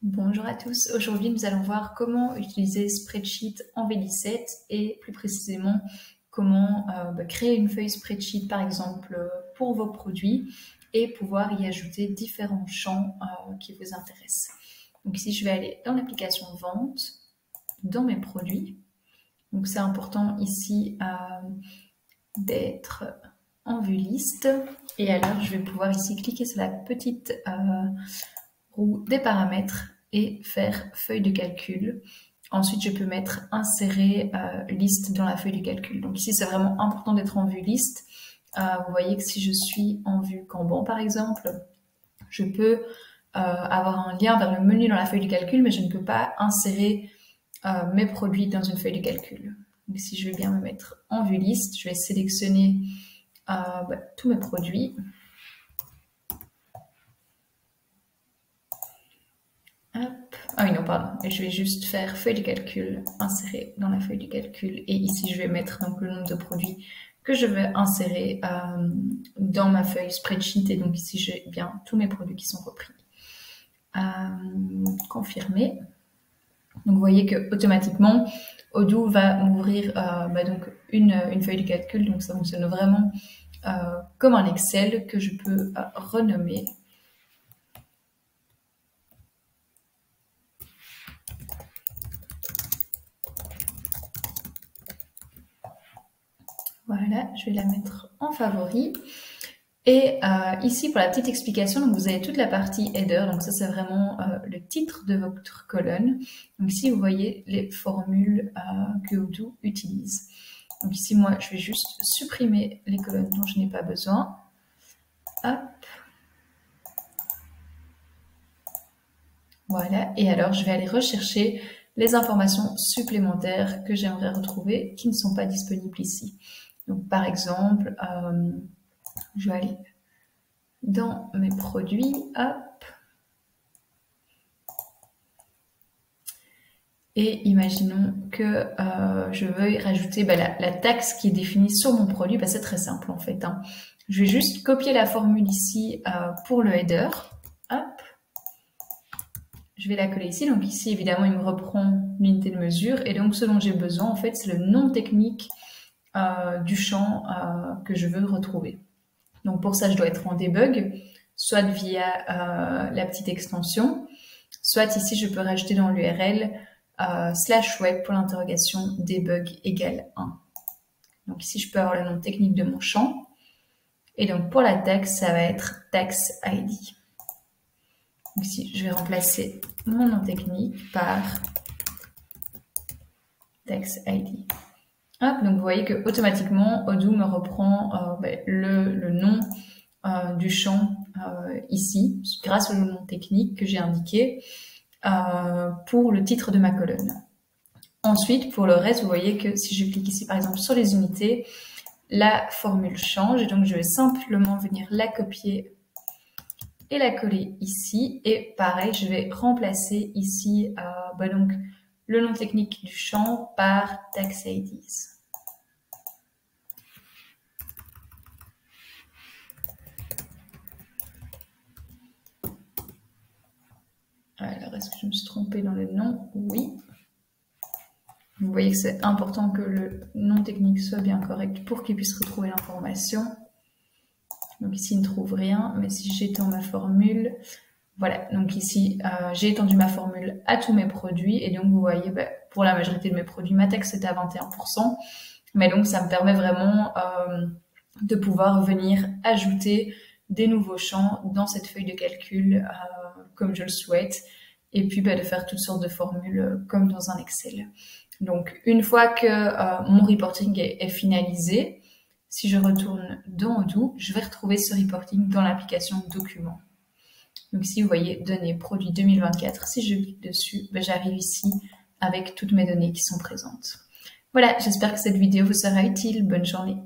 Bonjour à tous, aujourd'hui nous allons voir comment utiliser Spreadsheet en VB7 et plus précisément comment créer une feuille Spreadsheet par exemple pour vos produits et pouvoir y ajouter différents champs qui vous intéressent. Donc ici je vais aller dans l'application vente, dans mes produits. Donc c'est important ici d'être en vue liste et alors je vais pouvoir ici cliquer sur la petite roue des paramètres et faire feuille de calcul. Ensuite, je peux mettre insérer liste dans la feuille de calcul. Donc ici, c'est vraiment important d'être en vue liste. Vous voyez que si je suis en vue Kanban, par exemple, je peux avoir un lien vers le menu dans la feuille de calcul, mais je ne peux pas insérer mes produits dans une feuille de calcul. Donc si je vais bien me mettre en vue liste, je vais sélectionner tous mes produits. Ah oui, non, pardon. Et je vais juste faire feuille de calcul, insérer dans la feuille de calcul. Et ici, je vais mettre donc le nombre de produits que je veux insérer dans ma feuille spreadsheet. Et donc ici, j'ai bien tous mes produits qui sont repris. Confirmer. Donc vous voyez que automatiquement, Odoo va m'ouvrir donc une feuille de calcul. Donc ça fonctionne vraiment comme un Excel que je peux renommer. Voilà, je vais la mettre en favori. Et ici, pour la petite explication, donc vous avez toute la partie header. Donc ça, c'est vraiment le titre de votre colonne. Donc ici, vous voyez les formules que Odoo utilise. Donc ici, moi, je vais juste supprimer les colonnes dont je n'ai pas besoin. Hop. Voilà. Et alors, je vais aller rechercher les informations supplémentaires que j'aimerais retrouver qui ne sont pas disponibles ici. Donc, par exemple, je vais aller dans mes produits, hop. Et imaginons que je veuille rajouter la taxe qui est définie sur mon produit. C'est très simple en fait. Je vais juste copier la formule ici pour le header. Hop. Je vais la coller ici. Donc ici, évidemment, il me reprend l'unité de mesure. Et donc, ce dont j'ai besoin, en fait, c'est le nom technique du champ que je veux retrouver. Donc pour ça, je dois être en debug, soit via la petite extension, soit ici, je peux rajouter dans l'URL /web pour l'interrogation debug égale 1. Donc ici, je peux avoir le nom technique de mon champ. Et donc pour la taxe, ça va être tax ID. Donc ici, je vais remplacer mon nom technique par tax ID. Hop, donc vous voyez que automatiquement Odoo me reprend le nom du champ ici, grâce au nom technique que j'ai indiqué pour le titre de ma colonne. Ensuite, pour le reste, vous voyez que si je clique ici par exemple sur les unités, la formule change et donc je vais simplement venir la copier et la coller ici. Et pareil, je vais remplacer ici donc le nom technique du champ par tax IDs. Alors, est-ce que je me suis trompée dans le nom? Oui. Vous voyez que c'est important que le nom technique soit bien correct pour qu'il puisse retrouver l'information. Donc ici, il ne trouve rien, mais si j'étends ma formule, voilà. Donc ici, j'ai étendu ma formule à tous mes produits et donc vous voyez, pour la majorité de mes produits, ma taxe est à 21%. Mais donc, ça me permet vraiment de pouvoir venir ajouter des nouveaux champs dans cette feuille de calcul comme je le souhaite et puis de faire toutes sortes de formules comme dans un Excel. Donc, une fois que mon reporting est finalisé, si je retourne dans Odoo, je vais retrouver ce reporting dans l'application Documents. Donc ici, vous voyez, données produits 2024. Si je clique dessus, j'arrive ici avec toutes mes données qui sont présentes. Voilà, j'espère que cette vidéo vous sera utile. Bonne journée.